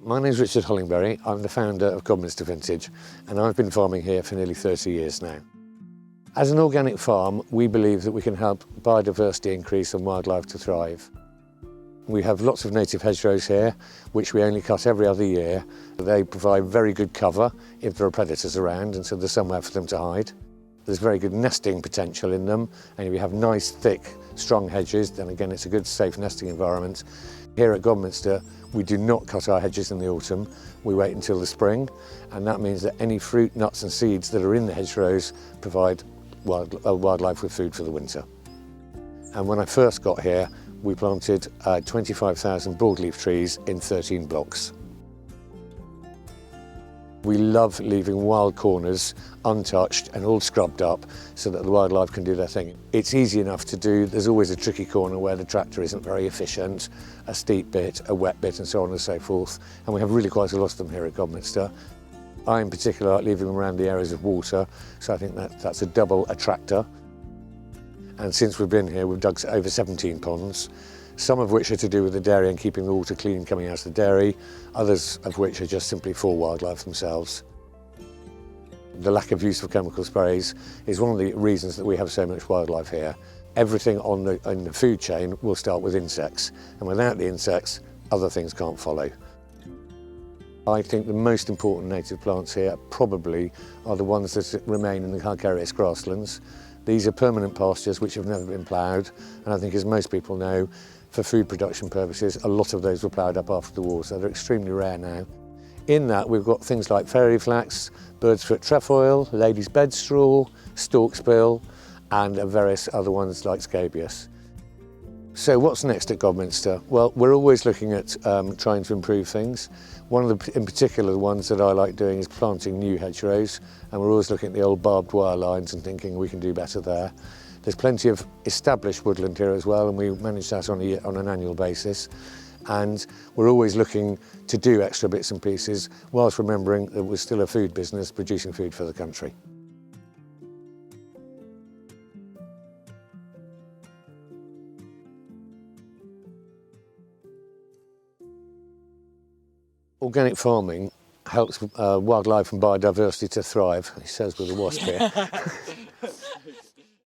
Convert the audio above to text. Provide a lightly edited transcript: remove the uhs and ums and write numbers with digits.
My name's Richard Hollingbery. I'm the founder of Godminster Vintage, and I've been farming here for nearly 30 years now. As an organic farm, we believe that we can help biodiversity increase and wildlife to thrive. We have lots of native hedgerows here, which we only cut every other year. They provide very good cover if there are predators around, and so there's somewhere for them to hide. There's very good nesting potential in them, and if you have nice, thick, strong hedges, then again it's a good, safe nesting environment. Here at Godminster, we do not cut our hedges in the autumn. We wait until the spring, and that means that any fruit, nuts and seeds that are in the hedgerows provide wildlife with food for the winter. And when I first got here, we planted 25,000 broadleaf trees in 13 blocks. We love leaving wild corners untouched and all scrubbed up so that the wildlife can do their thing. It's easy enough to do. There's always a tricky corner where the tractor isn't very efficient, a steep bit, a wet bit and so on and so forth. And we have really quite a lot of them here at Godminster. I in particular like leaving them around the areas of water, so I think that's a double attractor. And since we've been here, we've dug over 17 ponds, some of which are to do with the dairy and keeping the water clean coming out of the dairy, others of which are just simply for wildlife themselves. The lack of use of chemical sprays is one of the reasons that we have so much wildlife here. Everything in the food chain will start with insects, and without the insects, other things can't follow. I think the most important native plants here probably are the ones that remain in the calcareous grasslands. These are permanent pastures which have never been ploughed, and I think, as most people know, for food production purposes, a lot of those were ploughed up after the war, so they're extremely rare now. In that, we've got things like fairy flax, bird's foot trefoil, lady's bedstraw, storksbill, and various other ones like scabious. So what's next at Godminster? Well, we're always looking at trying to improve things. One of the, in particular, the ones that I like doing is planting new hedgerows, and we're always looking at the old barbed wire lines and thinking we can do better there. There's plenty of established woodland here as well, and we manage that on an annual basis. And we're always looking to do extra bits and pieces, whilst remembering that we're still a food business producing food for the country. Organic farming helps wildlife and biodiversity to thrive, he says with a wasp here.